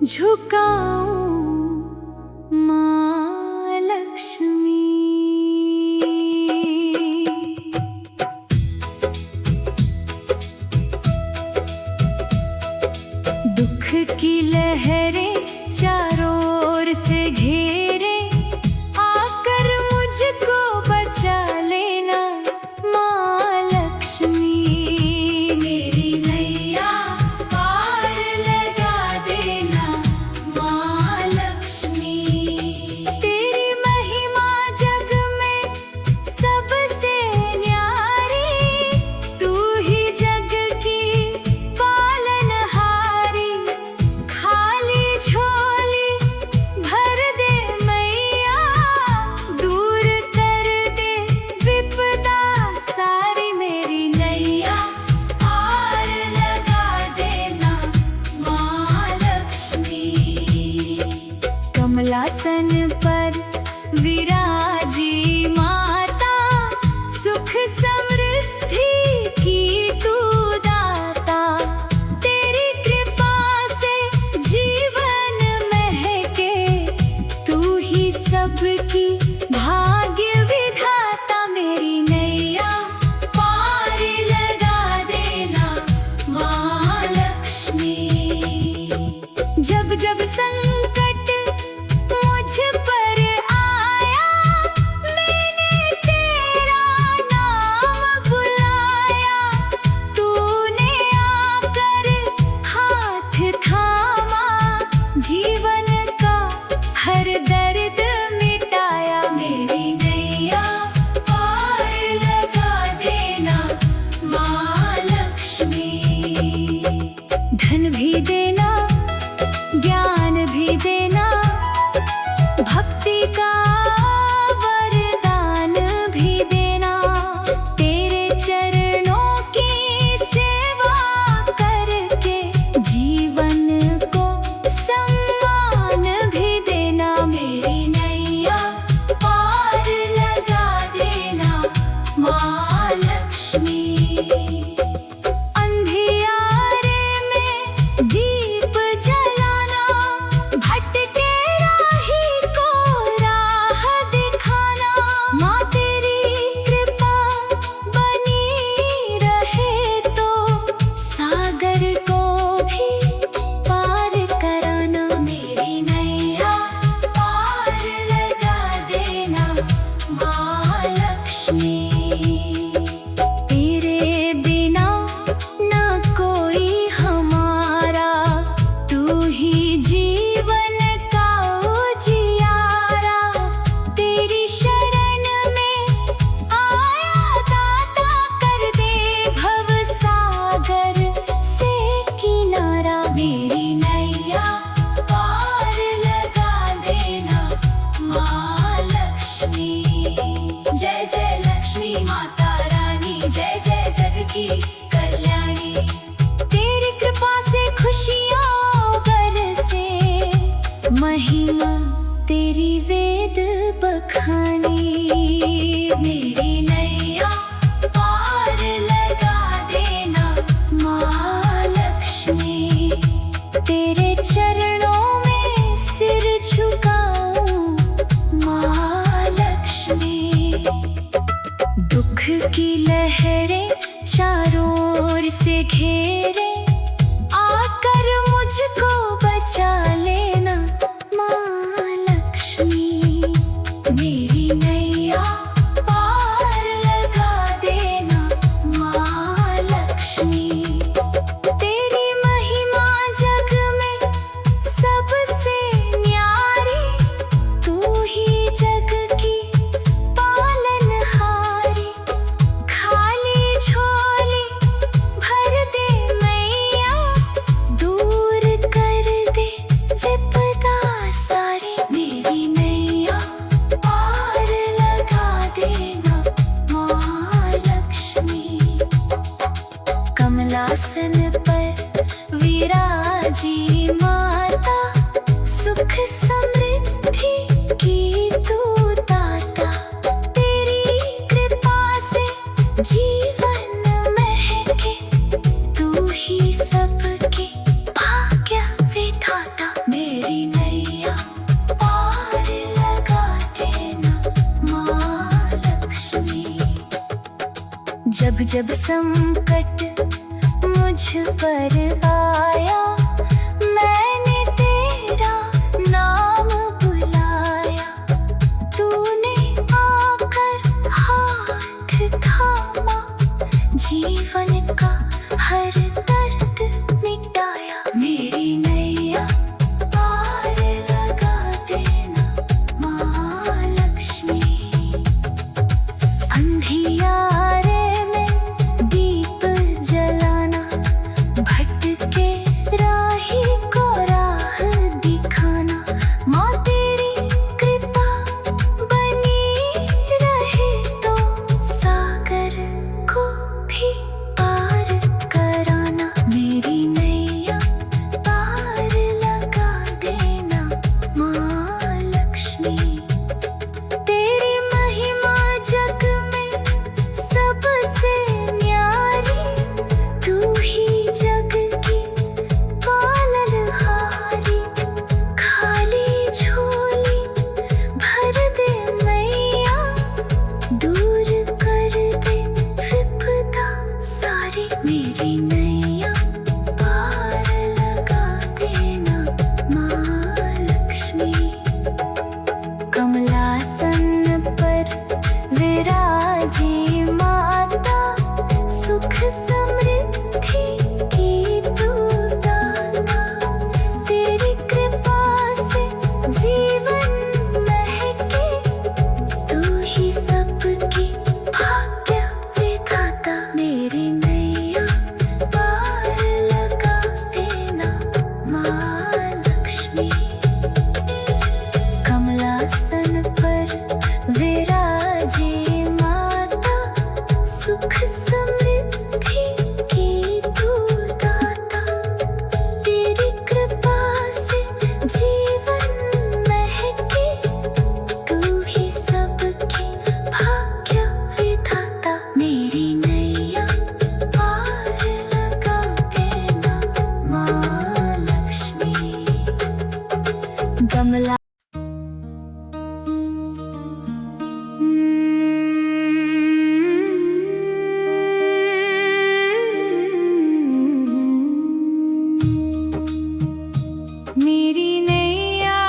झुकाऊं माँ लक्ष्मी। दुख की लहरें चारों ओर से घेरे, आकर मुझको बचा लेना माँ लक्ष्मी। मेरी नैया पार लगा देना माँ लक्ष्मी। तेरी महिमा जग में सबसे न्यारी, तू ही जग की पालनहारी। खाली झोली भर दे मैया, दूर कर दे विपदा सारी। मेरी नैया पार लगा देना माँ लक्ष्मी। कमलासन पर विराजी माता, सुख समृद्धि की तू दाता। तेरी कृपा से जीवन महके, तू ही सबकी भाग्य विधाता। मेरी नैया पार लगा देना माँ लक्ष्मी। जब जब संकट मुझ पर आया, मैंने तेरा नाम बुलाया। तूने आकर हाथ थामा, जीवन का हर दर्द मिटाया। मेरी नैया पार लगा देना माँ लक्ष्मी। धन भी देना, ज्ञान भी देना, भक्ति का वरदान भी देना। तेरे चरणों की सेवा करके जीवन को सम्मान भी देना। मेरी नैया पार लगा देना माँ लक्ष्मी। अंधियारे में दीप जलाना, भटके राही को राह दिखाना। माँ तेरी कृपा बनी रहे तो सागर को भी पार कराना। मेरी नैया पार लगा देना माँ लक्ष्मी। तेरे बिना ना कोई हमारा, तू ही जीवन का उजियारा। तेरी शरण में आया दाता, कर दे भव सागर से किनारा। मेरी नैया पार लगा देना माँ लक्ष्मी। जय जय लक्ष्मी माता रानी, जय जय जग की कल्याणी। तेरी कृपा से खुशियाँ बरसे, महिमा तेरी वेद बखानी। मेरी नैया पार लगा देना माँ लक्ष्मी। तेरे चरणों में सिर झुकाऊं माँ लक्ष्मी। दुख की लहरें चारों ओर से घेरे, आकर मुझको बचा लेना माँ लक्ष्मी। मेरी नैया पार जब जब संकट मुझ पर आया, मैंने तेरा नाम बुलाया। तूने आकर हाथ थामा, जीवन का हर दर्द मिटाया। मेरी नैया पार लगा देना माँ लक्ष्मी। अंधियारे में दीप जलाना, भटके राही को राह दिखाना। माँ तेरी कृपा बनी रहे तो सागर को भी पार कराना। मेरी नैया पार लगा देना माँ लक्ष्मी। तेरी महिमा जग में सबसे न्यारी, तू ही जग की पालनहारी। खाली झोली भर दे मैया, दूर कर दे विपदा सारी। मेरी नैया पार लगा देना माँ लक्ष्मी। कमलासन पर विराजे माता, सुख समृद्धि की तू दाता। तेरी कृपा से जीवन महके, तू ही सबकी भाग्य विधाता। मेरी नैया पार लगा देना माँ लक्ष्मी। कमलासन पर विराजे माता, सुख समृद्धि की तू दाता। तेरी कृपा से जीवन महके, तू ही सबकी भाग्य विधाता। मेरी नैया पार लगा देना माँ लक्ष्मी। कमला मेरी नैया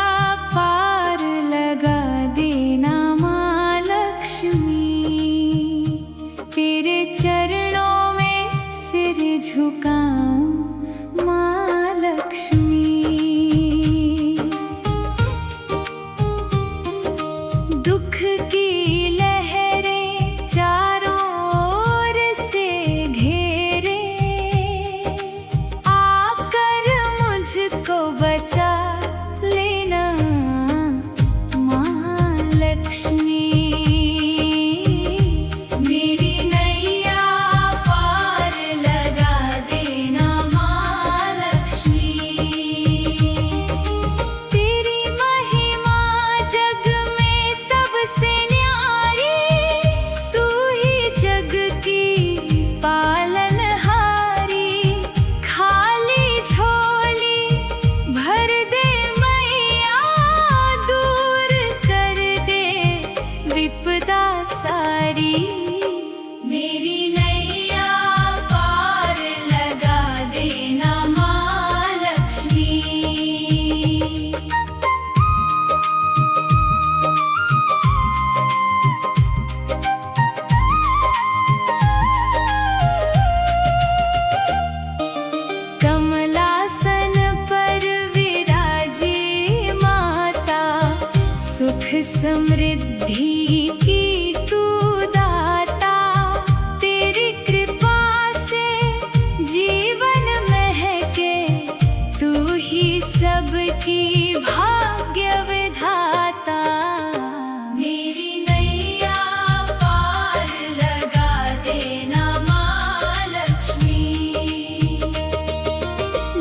पार लगा देना माँ लक्ष्मी। तेरे चरणों में सिर झुकाऊं माँ लक्ष्मी। दुख की लहरें चारों ओर से घेरे, आकर मुझको बचा लेना माँ लक्ष्मी। मेरी नैया पार लगा देना माँ लक्ष्मी। तेरी महिमा जग में सबसे न्यारी, तू ही जग की पालनहारी। खाली झोली भर दे मैया, दूर कर दे विपदा सारी। मेरी नैया पार लगा देना माँ लक्ष्मी। कमलासन पर विराजे माता, सुख समृद्धि की तू दाता। तेरी कृपा से जीवन महके, तू ही सबकी भाग्य विधाता। मेरी नैया पार लगा देना माँ लक्ष्मी।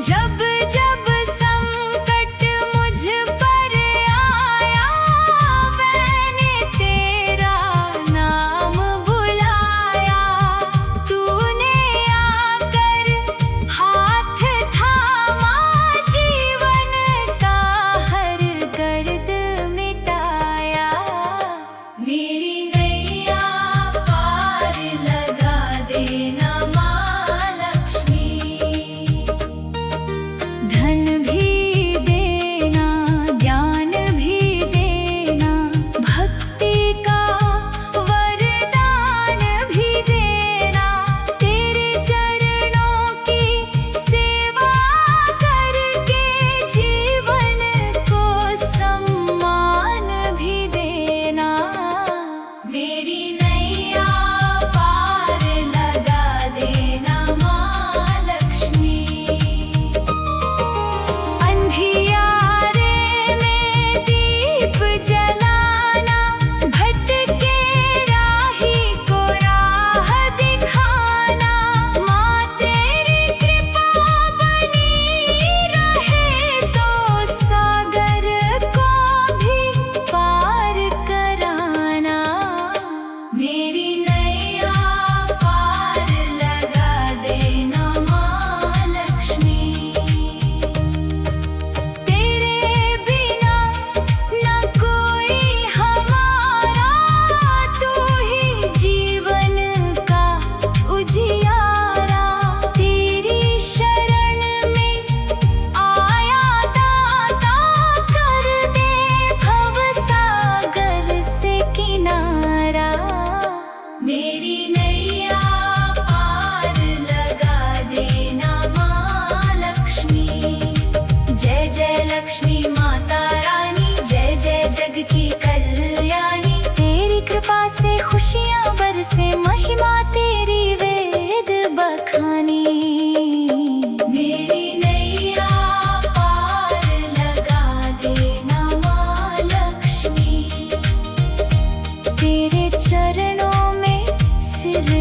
जब जब संकट मुझ पर आया, मैंने तेरा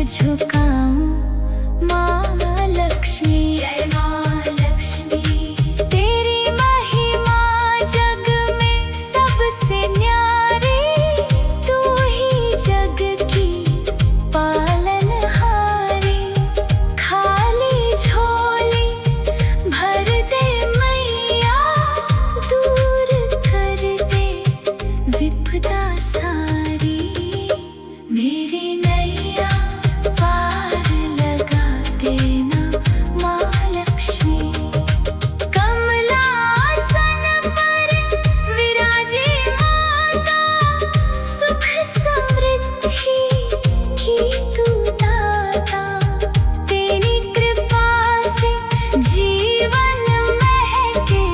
झुकाऊं माँ लक्ष्मी। जय माँ लक्ष्मी। तेरी महिमा जग में सबसे न्यारी, तू ही जग की पालनहारी। खाली झोली भर दे मैया, दूर कर दे विपदा सारी। मेरी नैया पार लगा देना माँ लक्ष्मी। कमलासन पर विराजे माता, सुख समृद्धि की तू दाता। तेरी कृपा से जीवन महके,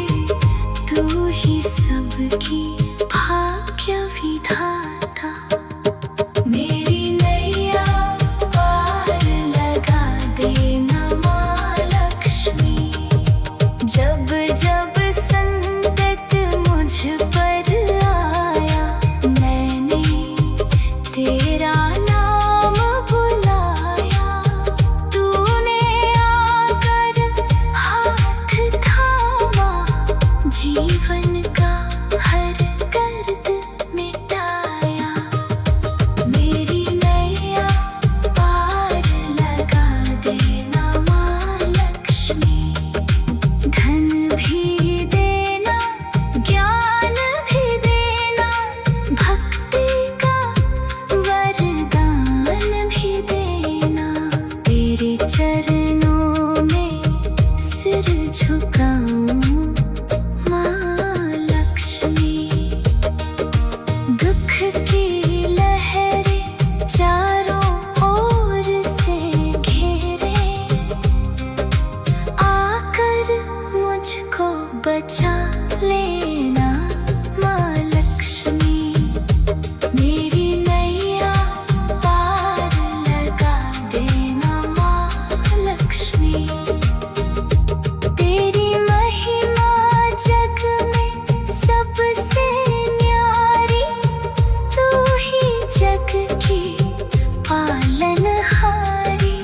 तू ही सबकी भाग्य विधाता। मेरी नैया पार लगा देना माँ लक्ष्मी। जब जब संकट मुझ पर आया, मैंने तेरा नाम बुलाया। तूने आकर हाथ थामा, जीवन का हर दर्द मिटाया। मेरी नैया पार लगा देना माँ लक्ष्मी। धन भी देना, ज्ञान भी देना, भक्ति का वरदान भी देना। तेरे चरणों में सिर झुकाऊं माँ लक्ष्मी। दुख की लहरें चारों ओर से घेरे, आकर मुझको बचा लेना माँ लक्ष्मी। मेरी नैया पार लगा देना माँ लक्ष्मी। तेरी महिमा जग में सबसे न्यारी, तू ही जग की पालनहारी।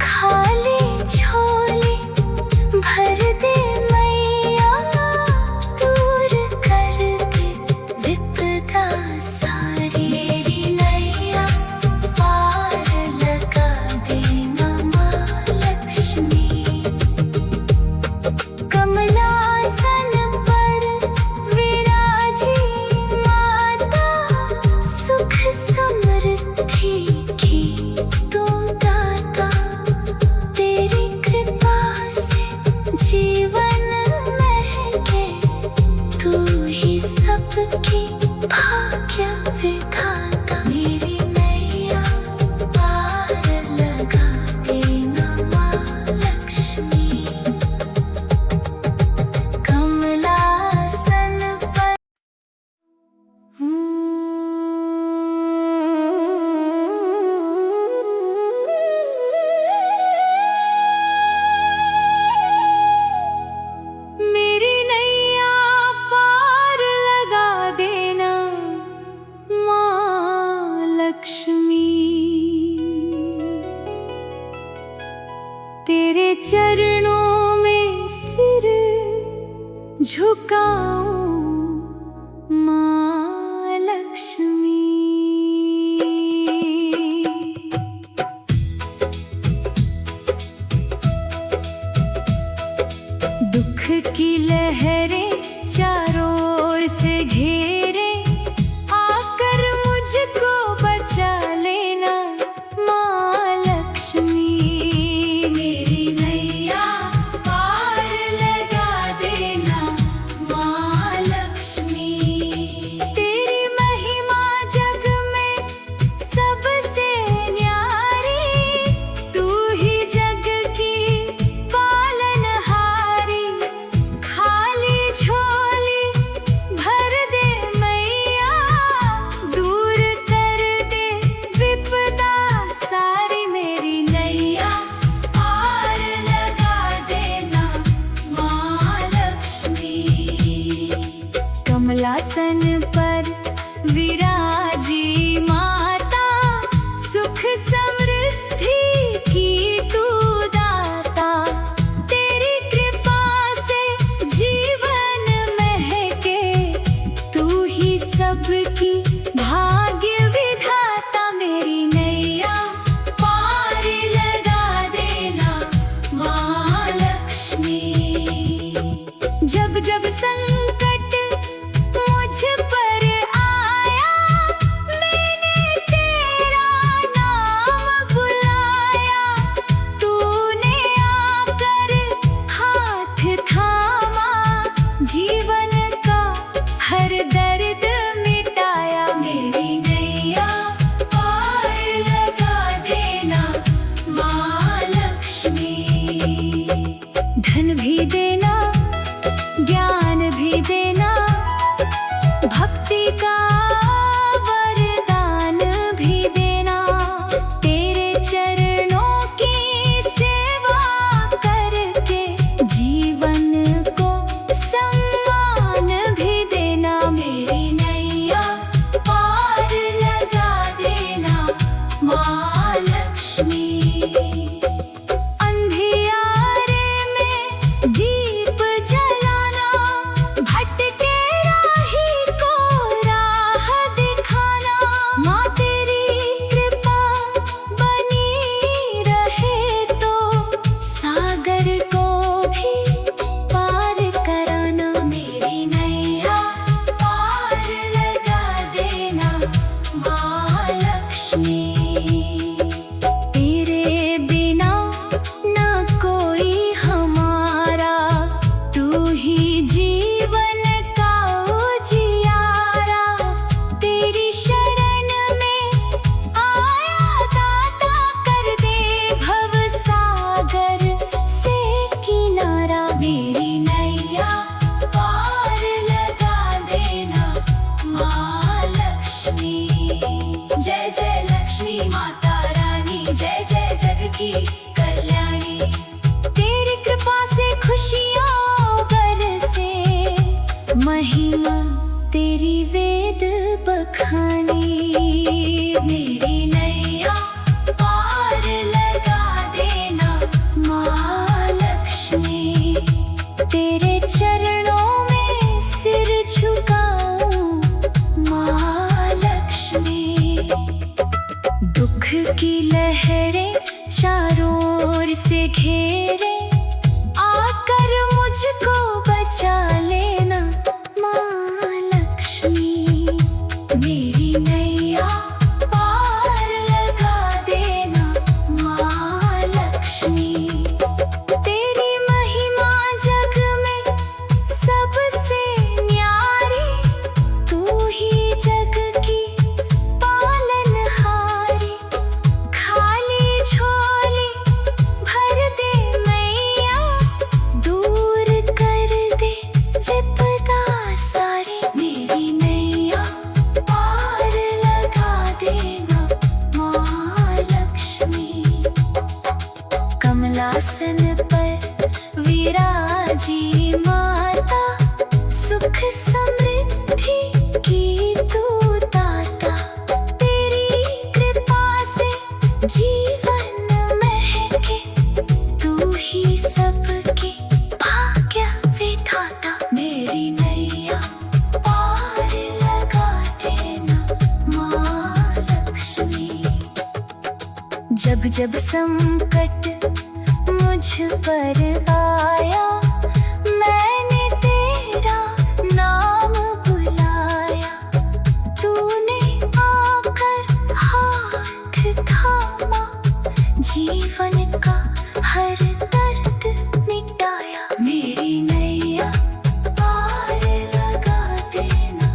खाली झोली भर दे मैया, दूर कर दे विपदा सारी। मेरी नैया पार लगा देना माँ लक्ष्मी। कमलासन पर विराजी माता, सुख समृद्धि की तू दाता। तेरी कृपा से जीवन महके, तू ही सबकी भाग्य विधाता। मेरी नैया पार लगा देना माँ लक्ष्मी। कमलासन पर मेरी नैया पार लगा देना माँ लक्ष्मी। तेरे चरणों में सिर झुकाऊं माँ लक्ष्मी। दुख की लहरें चारों ओर से घेरे, आकर मुझको बचा लेना माँ लक्ष्मी। मेरी नैया पार लगा देना माँ लक्ष्मी। तेरी महिमा जग में सबसे न्यारी, तू ही जग की पालनहारी। खाली झोली भर दे मैया, दूर कर दे विपदा सारी। मेरी नैया पार लगा देना माँ लक्ष्मी। कमलासन पर विराजी माता, सुख समृद्धि सबकी भाग्य विधाता मेरी नैया पार लगा देना माँ लक्ष्मी। जब जब संकट मुझ पर आया मैंने तेरा नाम बुलाया, तूने आकर हाथ थामा, जीवन का हर दर्द मिटाया। मेरी नैया पार लगा देना माँ लक्ष्मी। धन भी देना, ज्ञान भी देना, भक्ति का वरदान भी देना। तेरे चरणों की सेवा करके जीवन को सम्मान भी देना। मेरी नैया पार लगा देना माँ लक्ष्मी। अंधियारे में दीप जलाना, भटके राही को राह दिखाना। माँ तेरी कृपा बनी रहे तो सागर को भी पार कराना। मेरी नैया पार लगा देना माँ लक्ष्मी। तेरे बिना ना कोई हमारा, तू ही जीवन का उजियारा। तेरी शरण में आया दाता, कर दे भव सागर से किनारा। मेरी नैया पार लगा देना माँ लक्ष्मी। जय जय लक्ष्मी माता रानी, जय जय जग की कल्याणी। तेरी कृपा से खुशियाँ बरसे, महिमा तेरी वेद बखानी। मेरी नैया पार लगा देना माँ लक्ष्मी। तेरे चरणों में सिर झुकाऊं माँ लक्ष्मी। दुख की लहरें चारों ओर से घेरे, आकर मुझको बचा लेना माँ लक्ष्मी। मेरी नैया पार लगा देना माँ लक्ष्मी। तेरी महिमा जग में सबसे न्यारी, तू ही जग की पालनहारी। खाली झोली भर दे मैया, दूर कर दे विपदा सारी। मेरी नैया पार लगा देना माँ लक्ष्मी। कमलासन पर विराजी माता, सुख समृद्धि की तू दाता। तेरी कृपा से जीवन महके, तू ही सबके भाग्य विधाता। मेरी नैया पार लगा देना माँ लक्ष्मी। जब जब संकट मुझ पर आया मैंने तेरा नाम बुलाया, तूने आकर हाथ थामा, जीवन का हर दर्द मिटाया। मेरी नैया पार लगा देना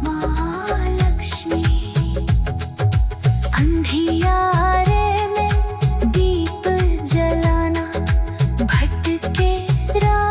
माँ लक्ष्मी। अंधियारे में दीप जलाना, भटके राह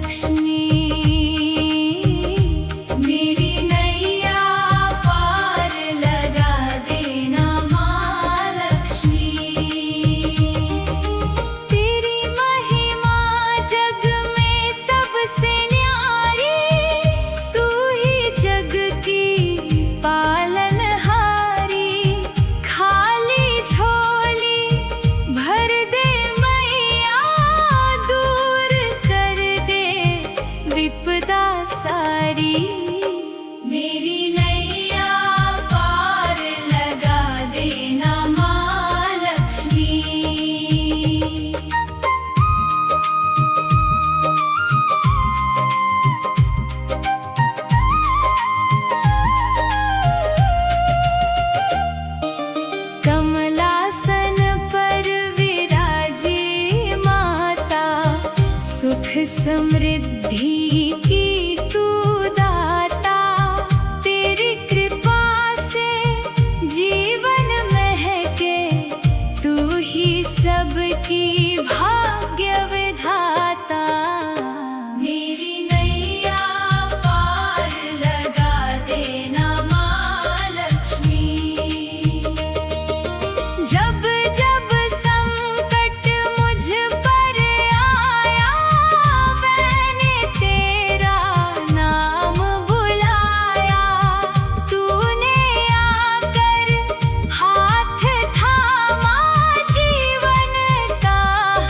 लक्ष्मी। मेरी नैया पार लगा देना माँ लक्ष्मी। तेरी महिमा जग में सबसे न्यारी, तू ही जग की पालनहारी। खाली झोली भर दे मैया, दूर कर दे विपदा सारी। मेरी नैया पार लगा देना माँ लक्ष्मी। कमलासन पर विराजी माता, सुख समृद्धि की तू दाता। तेरी कृपा से जीवन महके, तू ही सबकी भाग्य विधाता। मेरी नैया पार लगा देना माँ लक्ष्मी। जब जब संकट मुझ पर आया, मैंने तेरा नाम बुलाया। तूने आकर हाथ थामा, जीवन का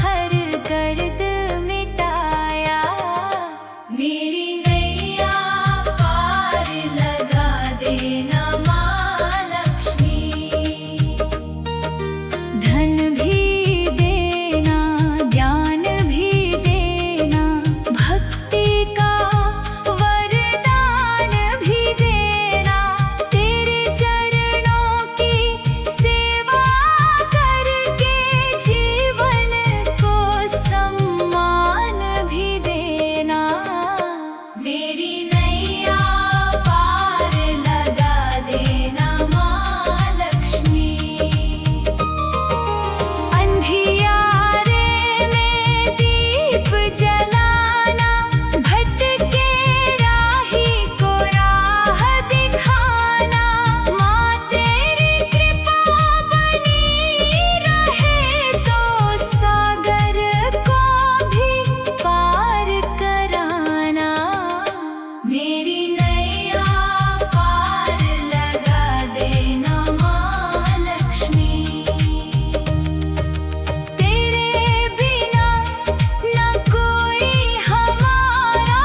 हर गर्द मिटाया। मेरी नैया पार लगा देना माँ लक्ष्मी। धन भी देना, ज्ञान भी देना, भक्ति का वरदान भी देना। तेरे चरणों की सेवा करके जीवन को सम्मान भी देना। मेरी नैया पार लगा देना माँ लक्ष्मी। अंधियारे में दीप जलाना, भटके राही को राह दिखाना। माँ तेरी कृपा बनी रहे, तो सागर को भी पार कराना। मेरी नैया पार लगा देना माँ लक्ष्मी। तेरे बिना न कोई हमारा,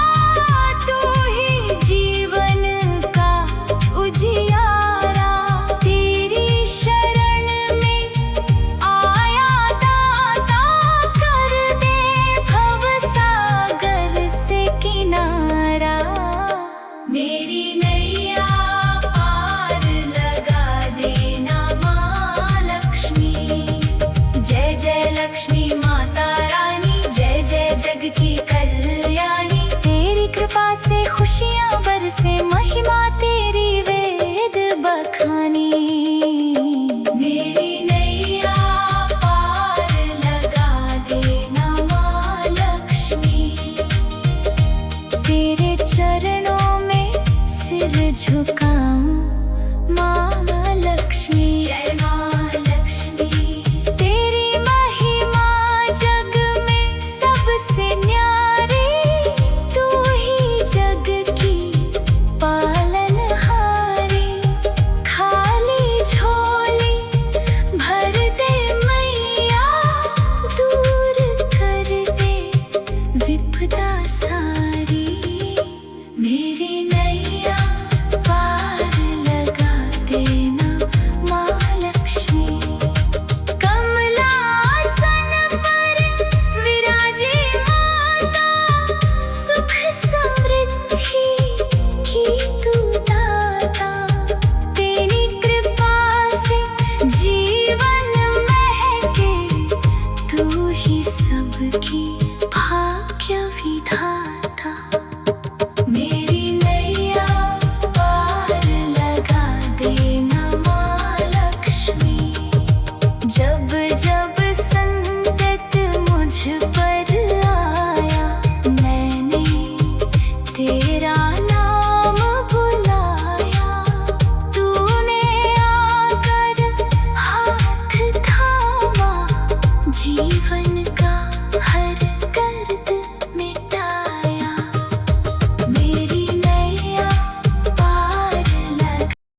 तू ही जीवन का उजियारा। तेरी शरण में आया दाता, कर दे भवसागर से किनारा। मेरी नैया पार लगा देना माँ लक्ष्मी। जय जय लक्ष्मी माता रानी, जय जय जग की कल्याणी। तेरी कृपा से खुशियाँ बरसे, महिमा तेरी वेद बखानी। मेरी नैया पार लगा देना माँ लक्ष्मी। तेरे चरणों में सिर झुकाऊं माँ लक्ष्मी। जय माँ लक्ष्मी। तेरी महिमा जग में सबसे न्यारी, तू ही जग की पालनहारी। खाली झोली भर दे मैया, दूर कर दे विपदा सारी। मेरी नैया पार लगा देना माँ लक्ष्मी। कमलासन पर विराजी माता, सुख समृद्धि की तू दाता। तेरी कृपा से जीवन महके, तू ही सबकी भाग्य विधाता।